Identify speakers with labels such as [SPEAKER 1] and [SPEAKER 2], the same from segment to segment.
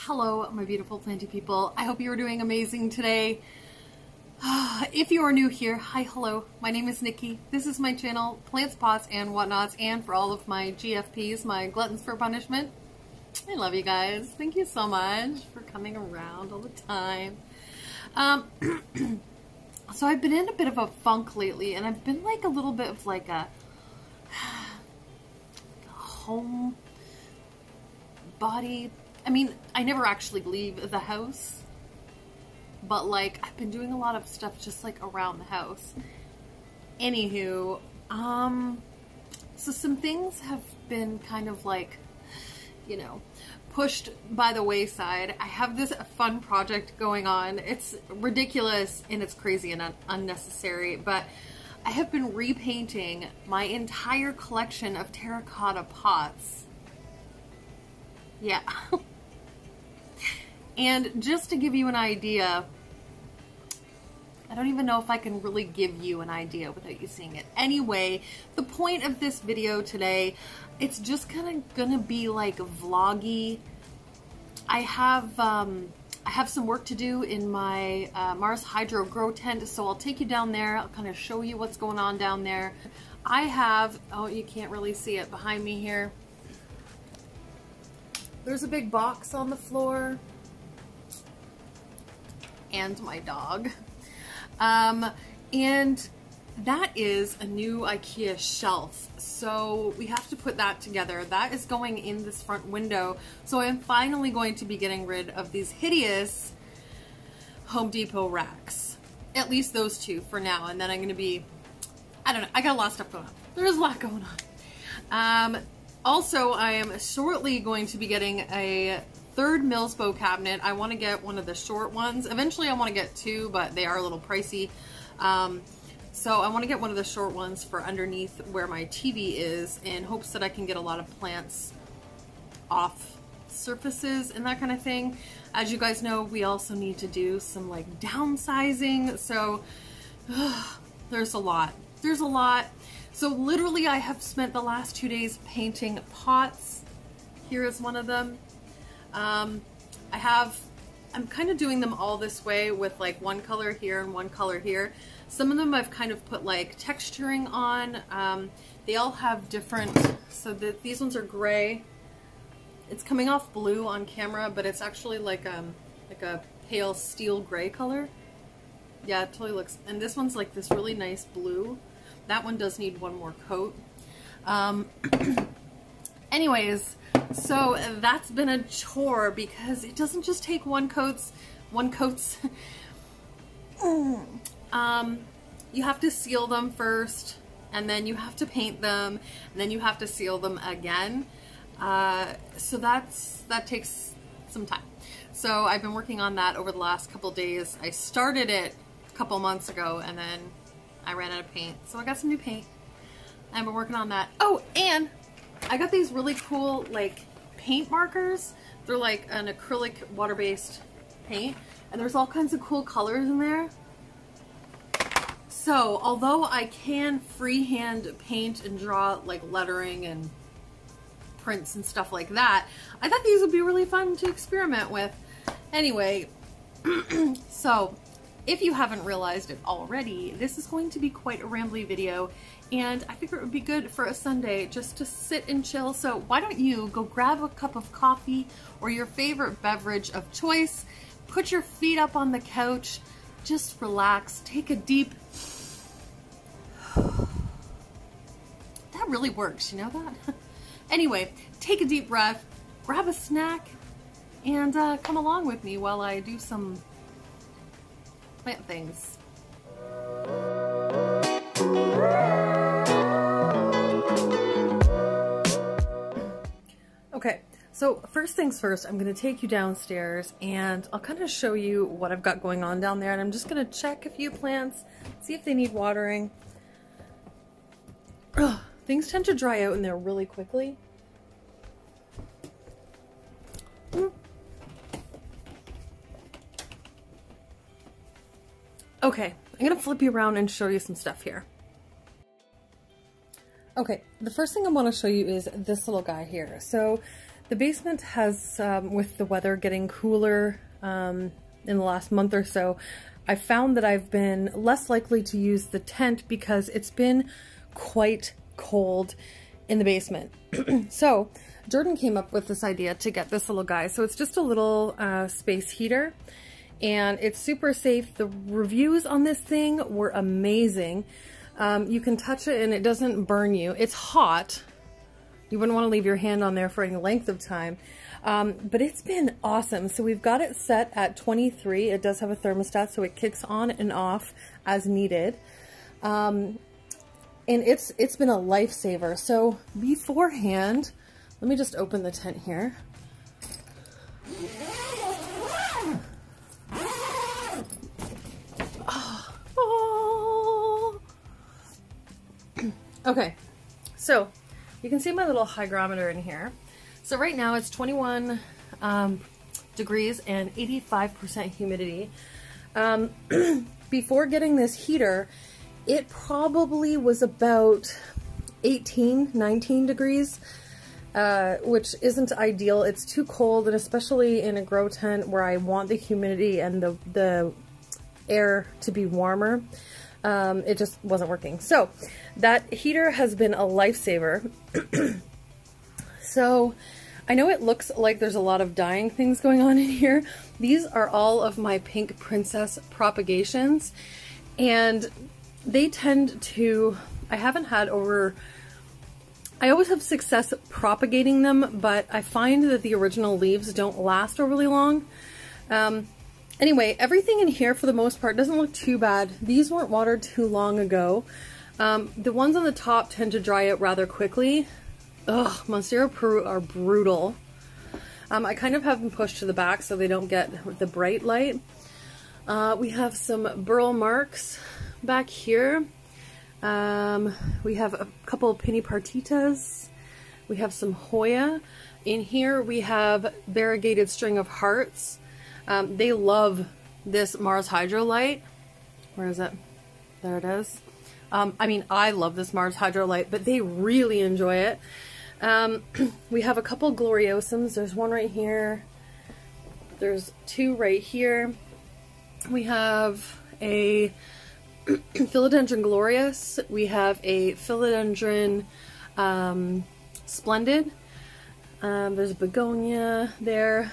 [SPEAKER 1] Hello, my beautiful planty people. I hope you are doing amazing today. If you are new here, hi, hello. My name is Nikki. This is my channel, Plants, Pots, and Whatnots, and for all of my GFPs, my gluttons for punishment. I love you guys. Thank you so much for coming around all the time. So I've been in a bit of a funk lately, and I've been like a little bit of like a home body. I mean, I never actually leave the house, but like I've been doing a lot of stuff just like around the house. Anywho, so some things have been kind of like, you know, pushed by the wayside. I have this fun project going on. It's ridiculous and it's crazy and unnecessary, but I have been repainting my entire collection of terracotta pots. Yeah. And just to give you an idea, I don't even know if I can really give you an idea without you seeing it. Anyway, the point of this video today, it's just kind of gonna be like vloggy. I have some work to do in my Mars Hydro grow tent, so I'll take you down there. I'll kind of show you what's going on down there. I have, oh, you can't really see it behind me here. There's a big box on the floor. And my dog. And that is a new IKEA shelf. So we have to put that together. That is going in this front window. So I'm finally going to be getting rid of these hideous Home Depot racks. At least those two for now. And then I'm going to be, I don't know, I got a lot of stuff going on. There's a lot going on. Also, I am shortly going to be getting a third Millsbo cabinet. I want to get one of the short ones. Eventually I want to get two, but they are a little pricey. So I want to get one of the short ones for underneath where my TV is, in hopes that I can get a lot of plants off surfaces and that kind of thing. As you guys know, we also need to do some like downsizing. So there's a lot. There's a lot. So literally I have spent the last 2 days painting pots. Here is one of them. I'm kind of doing them all this way with like one color here and one color here. Some of them I've kind of put like texturing on. They all have different, so these ones are gray. It's coming off blue on camera, but it's actually like a pale steel gray color. Yeah, it totally looks, and this one's like this really nice blue. That one does need one more coat. Anyways, so that's been a chore because it doesn't just take one coats. You have to seal them first, and then you have to paint them, and then you have to seal them again. So that takes some time. So I've been working on that over the last couple days. I started it a couple months ago, and then I ran out of paint. So I got some new paint. I've been working on that. Oh, and I got these really cool like paint markers. They're like an acrylic water-based paint, and there's all kinds of cool colors in there. So although I can freehand paint and draw like lettering and prints and stuff like that, I thought these would be really fun to experiment with. Anyway, so if you haven't realized it already, this is going to be quite a rambly video, and I figure it would be good for a Sunday just to sit and chill. So why don't you go grab a cup of coffee or your favorite beverage of choice, put your feet up on the couch, just relax, take a deep... That really works, you know that? Anyway, take a deep breath, grab a snack, and come along with me while I do some plant things. Okay, so first things first, I'm going to take you downstairs and I'll kind of show you what I've got going on down there, and I'm just going to check a few plants, see if they need watering. Ugh, things tend to dry out in there really quickly. Okay, I'm gonna flip you around and show you some stuff here. Okay, the first thing I want to show you is this little guy here. So The basement has, with the weather getting cooler in the last month or so, I found that I've been less likely to use the tent because it's been quite cold in the basement. So Jordan came up with this idea to get this little guy. So it's just a little space heater, and it's super safe. The reviews on this thing were amazing. You can touch it and it doesn't burn you. It's hot. You wouldn't want to leave your hand on there for any length of time. But it's been awesome. So we've got it set at 23. It does have a thermostat, so it kicks on and off as needed. And it's been a lifesaver. So beforehand, let me just open the tent here. Okay, so you can see my little hygrometer in here. So right now it's 21 degrees and 85% humidity. Before getting this heater, it probably was about 18, 19 degrees, which isn't ideal. It's too cold, and especially in a grow tent where I want the humidity and the air to be warmer. It just wasn't working. So that heater has been a lifesaver. So I know it looks like there's a lot of dying things going on in here. These are all of my pink princess propagations, and they tend to, I always have success propagating them, but I find that the original leaves don't last overly long. Anyway, everything in here for the most part doesn't look too bad. These weren't watered too long ago. The ones on the top tend to dry out rather quickly. Ugh, Monstera Peru are brutal. I kind of have them pushed to the back so they don't get the bright light. We have some burl marks back here. We have a couple of Pinipartitas. We have some Hoya. In here we have variegated string of hearts. They love this Mars Hydrolite. Where is it? There it is. I mean, I love this Mars Hydrolite, but they really enjoy it. We have a couple Gloriosums. There's one right here. There's two right here. We have a Philodendron Glorious. We have a Philodendron Splendid. There's a Begonia there.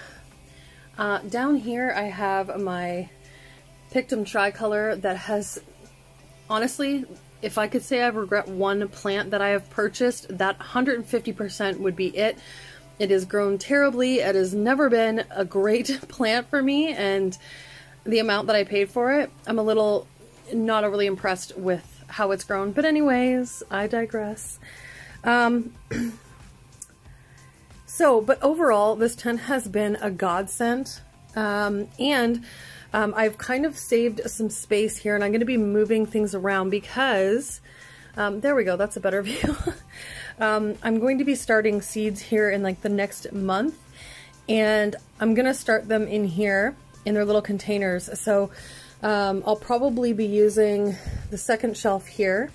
[SPEAKER 1] Down here I have my Pictum Tricolor that has, honestly, if I could say I regret one plant that I have purchased, that 150% would be it. It has grown terribly. It has never been a great plant for me, and the amount that I paid for it, I'm a little not overly impressed with how it's grown. But anyways, I digress. But overall, this tent has been a godsend, and I've kind of saved some space here, and I'm going to be moving things around because, there we go, that's a better view. I'm going to be starting seeds here in like the next month, and I'm going to start them in here in their little containers. So I'll probably be using the second shelf here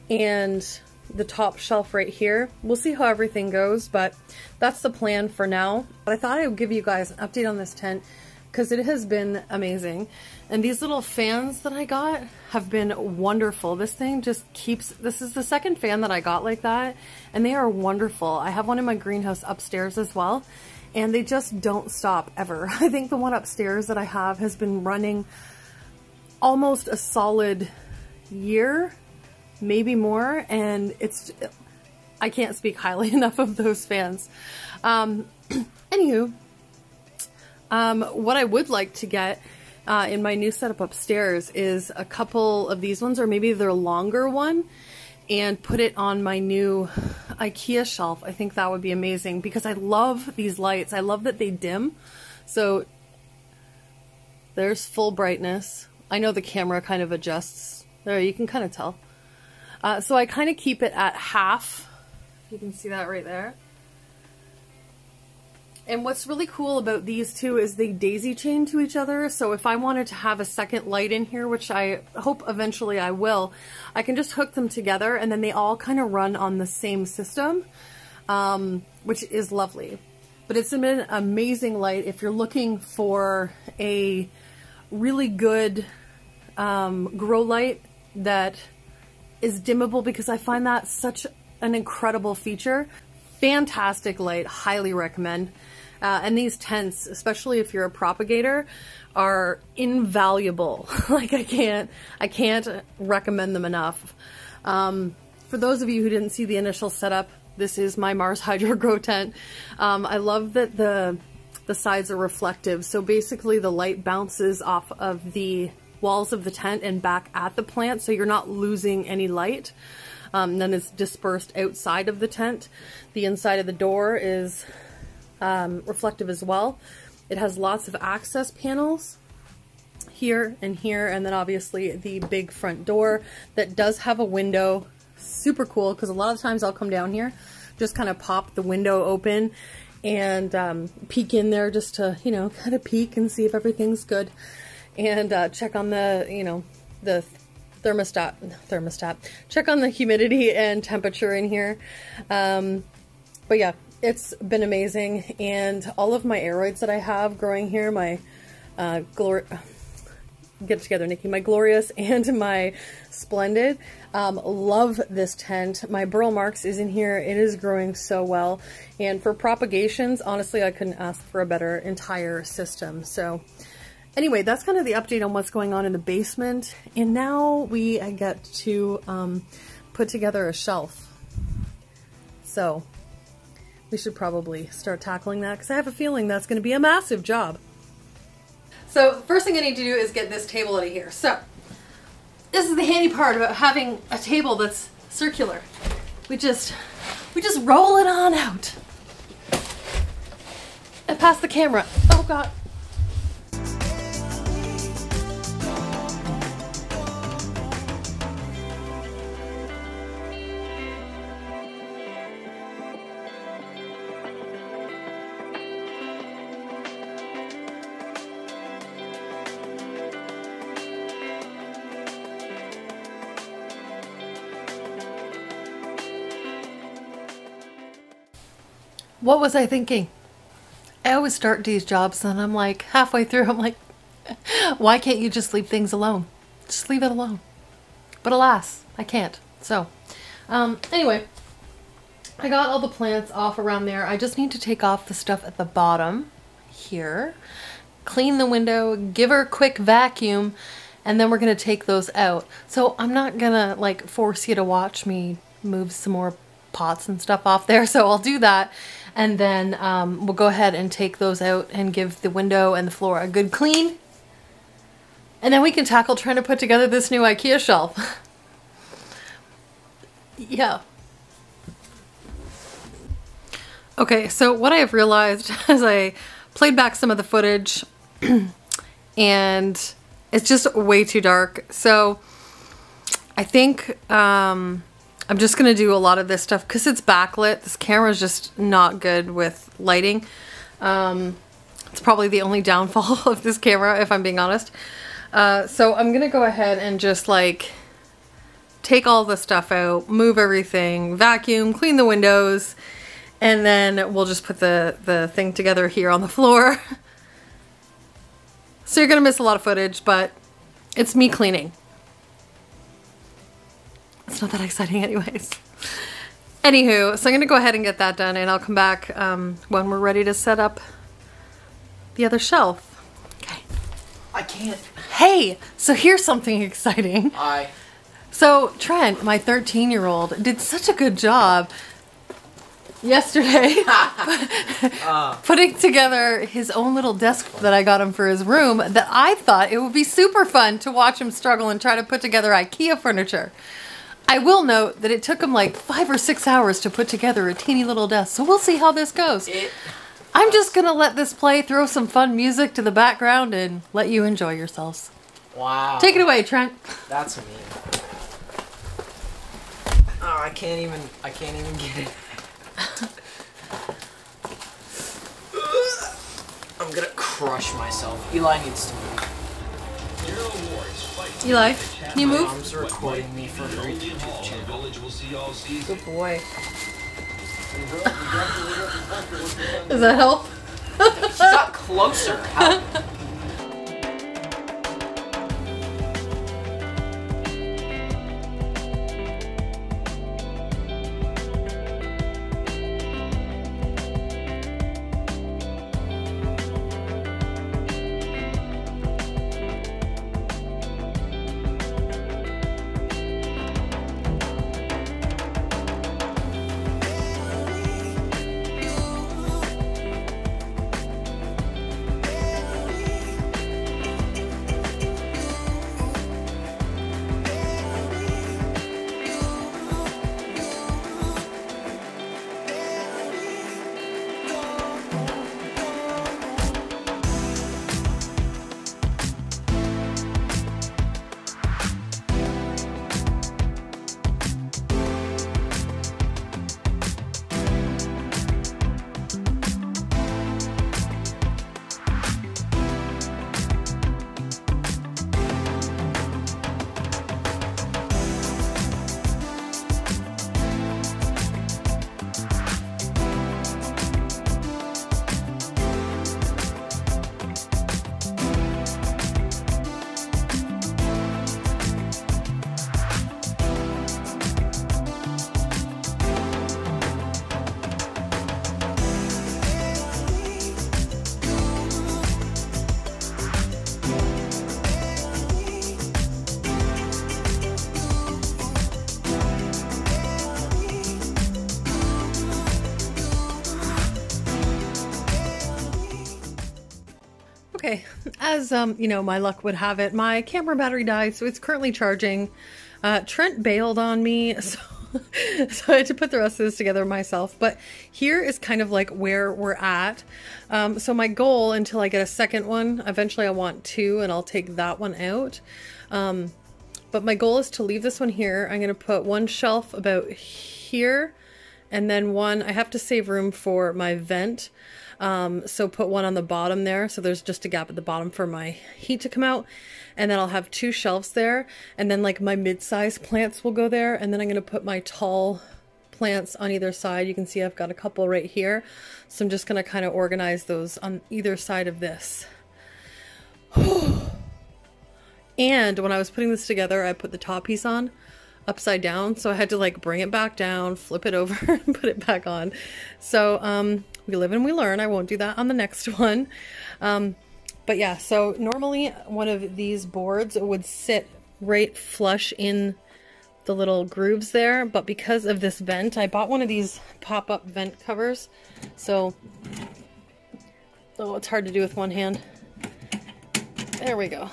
[SPEAKER 1] and the top shelf right here. We'll see how everything goes, but that's the plan for now. But I thought I would give you guys an update on this tent because it has been amazing. And these little fans that I got have been wonderful. This thing just keeps, this is the second fan that I got like that, and they are wonderful. I have one in my greenhouse upstairs as well, and they just don't stop ever. I think the one upstairs that I have has been running almost a solid year, maybe more, and it's, I can't speak highly enough of those fans. Anywho, what I would like to get in my new setup upstairs is a couple of these ones, or maybe their longer one, and put it on my new IKEA shelf. I think that would be amazing because I love these lights. I love that they dim. So there's full brightness. I know the camera kind of adjusts. There, you can kind of tell. So I kind of keep it at half. You can see that right there. And what's really cool about these two is they daisy chain to each other. So if I wanted to have a second light in here, which I hope eventually I will, I can just hook them together and then they all kind of run on the same system, which is lovely. but it's an amazing light if you're looking for a really good grow light that is dimmable, because I find that such an incredible feature. Fantastic light, highly recommend. And these tents, especially if you're a propagator, are invaluable. Like I can't recommend them enough. For those of you who didn't see the initial setup, this is my Mars Hydro Grow tent. I love that the sides are reflective, so basically the light bounces off of the walls of the tent and back at the plant, so you're not losing any light. Then it's dispersed outside of the tent. The inside of the door is reflective as well. It has lots of access panels here, and then obviously the big front door that does have a window. Super cool, because a lot of times I'll come down here, just kind of pop the window open and peek in there just to, you know, kind of peek and see if everything's good, and check on the, you know, the thermostat, check on the humidity and temperature in here. But yeah, it's been amazing, and all of my aeroids that I have growing here, my get together, Nikki, my Glorious and my Splendid, love this tent. My Burl Marks is in here. It is growing so well, and for propagations, honestly, I couldn't ask for a better entire system. So anyway, that's kind of the update on what's going on in the basement, and now we get to put together a shelf. So we should probably start tackling that, because I have a feeling that's going to be a massive job. So first thing I need to do is get this table out of here. So this is the handy part about having a table that's circular. We just roll it on out and pass the camera. Oh God. What was I thinking? I always start these jobs and I'm like, halfway through, I'm like, why can't you just leave things alone? Just leave it alone. But alas, I can't. So, anyway, I got all the plants off around there. I just need to take off the stuff at the bottom here, clean the window, give her a quick vacuum, and then we're gonna take those out. So I'm not gonna like force you to watch me move some more pots and stuff off there. So I'll do that. And then we'll go ahead and take those out and give the window and the floor a good clean. And then we can tackle trying to put together this new IKEA shelf. Yeah. Okay, so what I have realized as I played back some of the footage and it's just way too dark. So I think I'm just going to do a lot of this stuff because it's backlit. This camera is just not good with lighting. It's probably the only downfall of this camera, if I'm being honest. So I'm going to go ahead and just like take all the stuff out, move everything, vacuum, clean the windows, and then we'll just put the thing together here on the floor. So you're going to miss a lot of footage, but it's me cleaning. It's not that exciting anyways. Anywho, so I'm going to go ahead and get that done, and I'll come back when we're ready to set up the other shelf. Okay.
[SPEAKER 2] I can't.
[SPEAKER 1] Hey, so here's something exciting.
[SPEAKER 2] Hi.
[SPEAKER 1] So Trent, my 13-year-old, did such a good job yesterday putting together his own little desk that I got him for his room that I thought it would be super fun to watch him struggle and try to put together IKEA furniture. I will note that it took him like 5 or 6 hours to put together a teeny little desk, so we'll see how this goes. I'm just gonna let this play, throw some fun music to the background, and let you enjoy yourselves.
[SPEAKER 2] Wow.
[SPEAKER 1] Take it away, Trent.
[SPEAKER 2] That's mean. Oh, I can't even get it. I'm gonna crush myself. Eli needs to move.
[SPEAKER 1] Eli, can you move?
[SPEAKER 2] My mom's recording me for her YouTube channel.
[SPEAKER 1] Good boy. Does that help?
[SPEAKER 2] She got closer. How?
[SPEAKER 1] Okay, as you know, my luck would have it, my camera battery died, so it's currently charging. Trent bailed on me, so I had to put the rest of this together myself. But here is kind of like where we're at. So my goal until I get a second one, eventually I want two, and I'll take that one out. But my goal is to leave this one here. I'm going to put one shelf about here, and then one, I have to save room for my vent. So put one on the bottom there, so there's just a gap at the bottom for my heat to come out, and then I'll have two shelves there, and then like my mid-sized plants will go there, and then I'm going to put my tall plants on either side. You can see I've got a couple right here, so I'm just going to kind of organize those on either side of this. And when I was putting this together, I put the top piece on upside down, so I had to like bring it back down, flip it over, and put it back on. So we live and we learn. I won't do that on the next one. But yeah, so normally one of these boards would sit right flush in the little grooves there, but because of this vent, I bought one of these pop-up vent covers. So, oh, it's hard to do with one hand. There we go.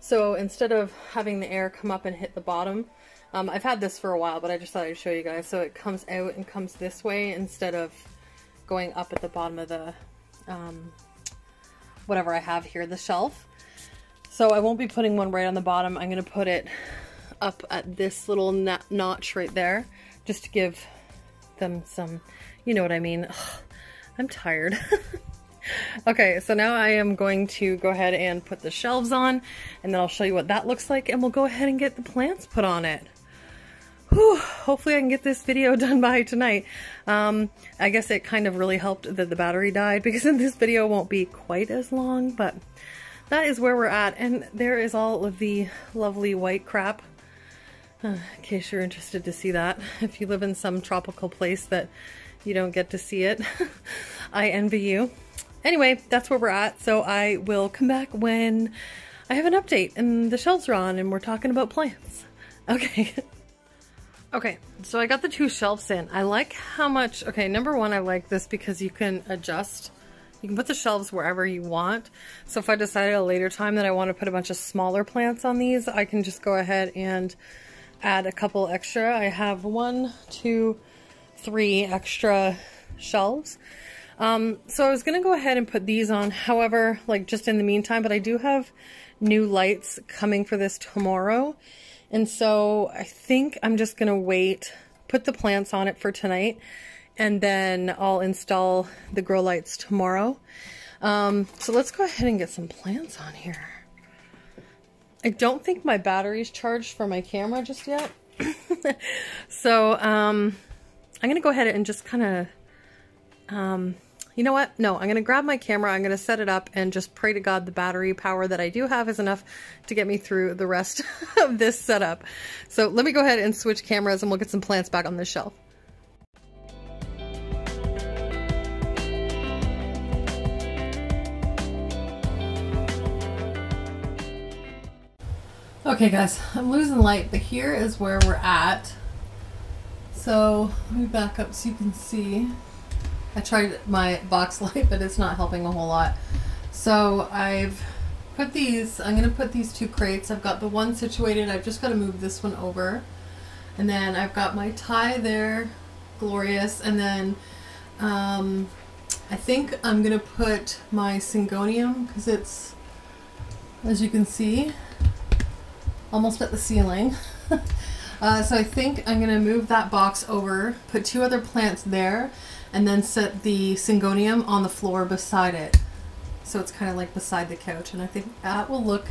[SPEAKER 1] So instead of having the air come up and hit the bottom, I've had this for a while, but I just thought I'd show you guys. So it comes out and comes this way instead of going up at the bottom of the, whatever I have here, the shelf. So I won't be putting one right on the bottom. I'm going to put it up at this little notch right there, just to give them some, you know what I mean. Ugh, I'm tired. Okay, so now I am going to go ahead and put the shelves on, and then I'll show you what that looks like, and we'll go ahead and get the plants put on it. Whew, hopefully I can get this video done by tonight. I guess it kind of really helped that the battery died, because then this video won't be quite as long, but that is where we're at, and there is all of the lovely white crap. In case you're interested to see that. If you live in some tropical place that you don't get to see it, I envy you. Anyway, that's where we're at, so I will come back when I have an update and the shelves are on and we're talking about plants. Okay. Okay, so I got the two shelves in. I like how much, okay, number one, I like this because you can adjust. You can put the shelves wherever you want. So if I decide at a later time that I want to put a bunch of smaller plants on these, I can just go ahead and add a couple extra. I have 1, 2, 3 extra shelves. So I was going to go ahead and put these on, however, like just in the meantime, but I do have new lights coming for this tomorrow. And so I think I'm just going to wait, put the plants on it for tonight, and then I'll install the grow lights tomorrow. So let's go ahead and get some plants on here. I don't think my battery's charged for my camera just yet. So, I'm gonna go ahead and just kind of, you know what? No, I'm gonna grab my camera, I'm gonna set it up and just pray to God the battery power that I do have is enough to get me through the rest of this setup. So let me go ahead and switch cameras and we'll get some plants back on this shelf. Okay guys, I'm losing light, but here is where we're at. So let me back up so you can see. I tried my box light, but it's not helping a whole lot. So I've put these, I'm going to put these 2 crates. I've got the one situated, I've just got to move this one over. And then I've got my Thai there, glorious. And then I think I'm going to put my Syngonium, because it's, as you can see, almost at the ceiling. So I think I'm going to move that box over, put 2 other plants there, and then set the Syngonium on the floor beside it. So it's kind of like beside the couch, and I think that will look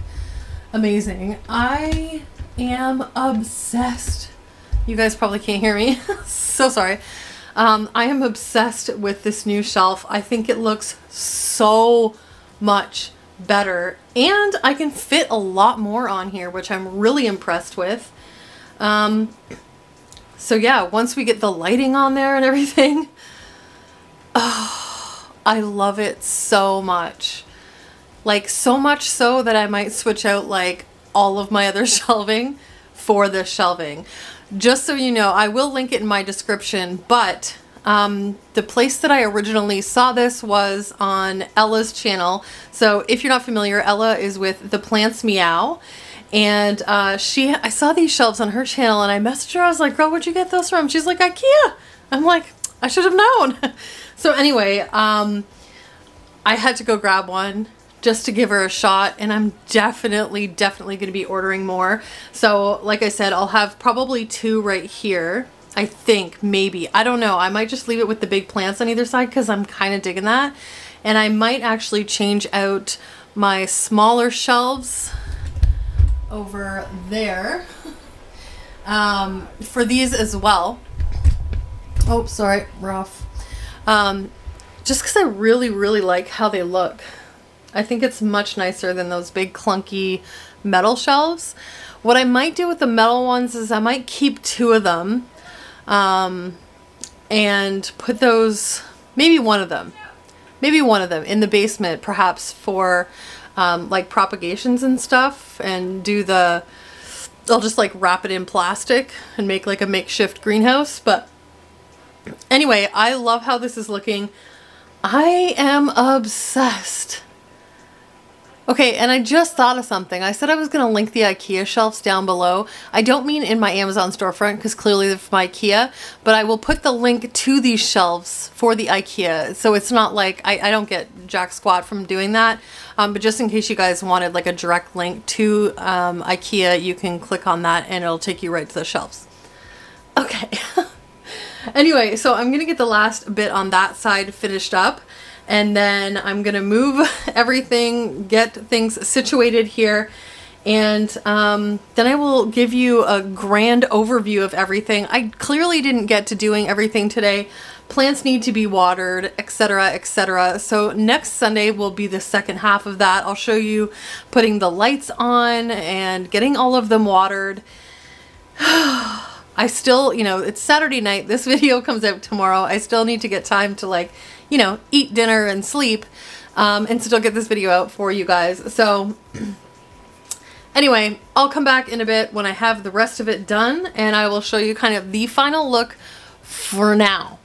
[SPEAKER 1] amazing. I am obsessed. You guys probably can't hear me. So sorry. I am obsessed with this new shelf. I think it looks so much better, and I can fit a lot more on here, which I'm really impressed with. So yeah, once we get the lighting on there and everything, oh, I love it so much. Like, so much so that I might switch out like all of my other shelving for this shelving. Just so you know, I will link it in my description, but the place that I originally saw this was on Ella's channel. So if you're not familiar, Ella is with The Plants Meow. And I saw these shelves on her channel and I messaged her. I was like, girl, where'd you get those from? She's like, IKEA. I'm like, I should have known. So anyway, I had to go grab one just to give her a shot, and I'm definitely going to be ordering more. So like I said, I'll have probably 2 right here. I think, maybe. I don't know. I might just leave it with the big plants on either side because I'm kind of digging that. And I might actually change out my smaller shelves over there for these as well. Oh, sorry, rough. Just because I really like how they look. I think it's much nicer than those big clunky metal shelves. What I might do with the metal ones is I might keep 2 of them and put those, maybe one of them in the basement, perhaps for like propagations and stuff, and do I'll just like wrap it in plastic and make like a makeshift greenhouse. But anyway, I love how this is looking. I am obsessed. Okay, and I just thought of something. I said I was going to link the IKEA shelves down below. I don't mean in my Amazon storefront because clearly they're from IKEA, but I will put the link to these shelves for the IKEA. So it's not like I don't get jack squat from doing that. But just in case you guys wanted like a direct link to IKEA, you can click on that and it'll take you right to the shelves. Okay. Anyway, so I'm going to get the last bit on that side finished up. And then I'm going to move everything, get things situated here, and then I will give you a grand overview of everything. I clearly didn't get to doing everything today. Plants need to be watered, etc., etc. So next Sunday will be the second half of that. I'll show you putting the lights on and getting all of them watered. I still, you know, it's Saturday night. This video comes out tomorrow. I still need to get time to, like, you know, eat dinner and sleep, and still get this video out for you guys. So anyway, I'll come back in a bit when I have the rest of it done, and I will show you kind of the final look for now.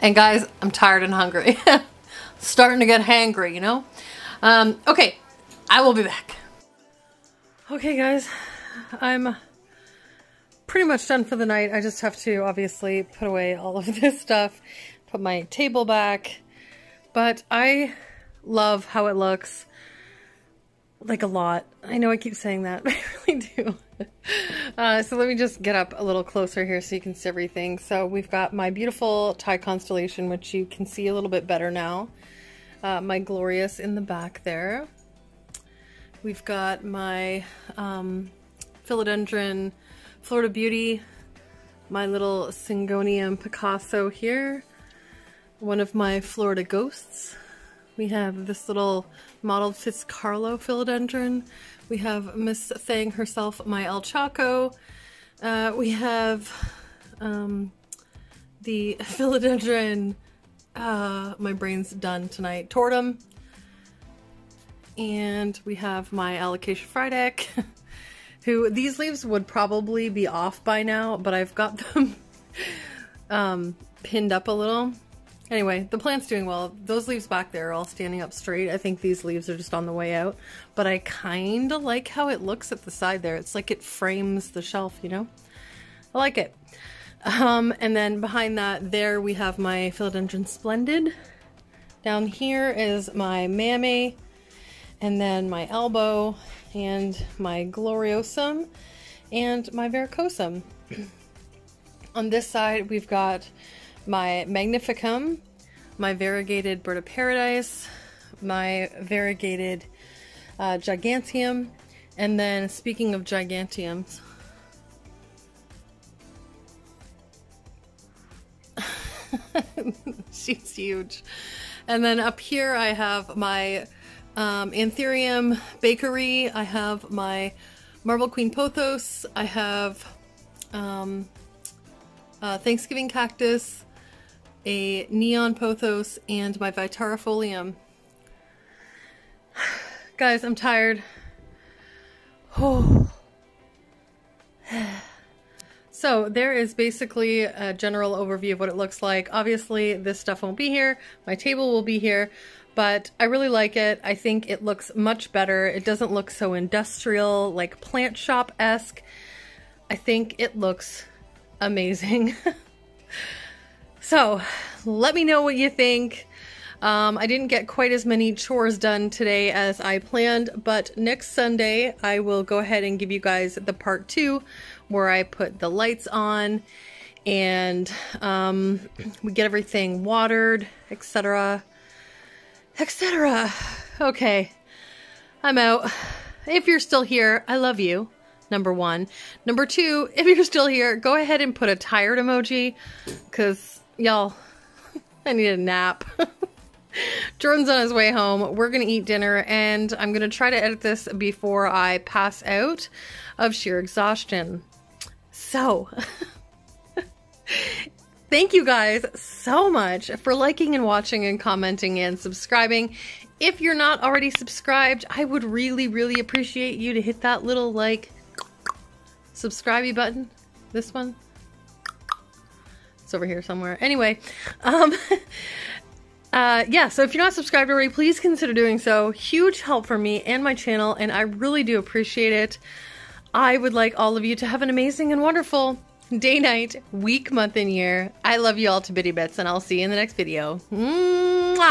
[SPEAKER 1] And guys, I'm tired and hungry. Starting to get hangry, you know? Okay, I will be back. Okay guys, I'm pretty much done for the night. I just have to obviously put away all of this stuff, put my table back, but I love how it looks, like a lot. I know I keep saying that, but I really do. So let me just get up a little closer here so you can see everything. So we've got my beautiful Thai constellation, which you can see a little bit better now. My glorious in the back there. We've got my philodendron Florida Beauty, my little Syngonium Picasso here, one of my Florida ghosts. We have this little mottled Fitzcarlo philodendron. We have Miss Thang herself, my El Chaco. We have the philodendron, my brain's done tonight, Tortum. And we have my Alocasia Frydek, who these leaves would probably be off by now, but I've got them pinned up a little. Anyway, the plant's doing well. Those leaves back there are all standing up straight. I think these leaves are just on the way out, but I kind of like how it looks at the side there. It's like it frames the shelf, you know? I like it. And then behind that there we have my Philodendron Splendid. Down here is my Mammy, and then my Elbow, and my Gloriosum, and my Varicosum. On this side we've got my Magnificum, my variegated Bird of Paradise, my variegated Gigantium, and then speaking of Gigantiums, she's huge. And then up here I have my Anthurium Bakery, I have my Marble Queen Pothos, I have Thanksgiving Cactus, a Neon Pothos, and my Vitarifolium. Guys, I'm tired. Oh. So there is basically a general overview of what it looks like. Obviously this stuff won't be here, my table will be here, but I really like it. I think it looks much better. It doesn't look so industrial, like plant shop-esque. I think it looks amazing. So let me know what you think. I didn't get quite as many chores done today as I planned, but next Sunday I will go ahead and give you guys the part 2 where I put the lights on and we get everything watered, etc. etc. Okay, I'm out. If you're still here, I love you. Number 1. Number 2, if you're still here, go ahead and put a tired emoji, because y'all, I need a nap. Jordan's on his way home. We're gonna eat dinner, and I'm gonna try to edit this before I pass out of sheer exhaustion. So, thank you guys so much for liking and watching and commenting and subscribing. If you're not already subscribed, I would really, really appreciate you to hit that little, like, subscribe-y button. This one. It's over here somewhere. Anyway, yeah, so if you're not subscribed already, please consider doing so. Huge help for me and my channel, and I really do appreciate it. I would like all of you to have an amazing and wonderful day, night, week, month, and year. I love you all to bitty bits, and I'll see you in the next video. Mwah!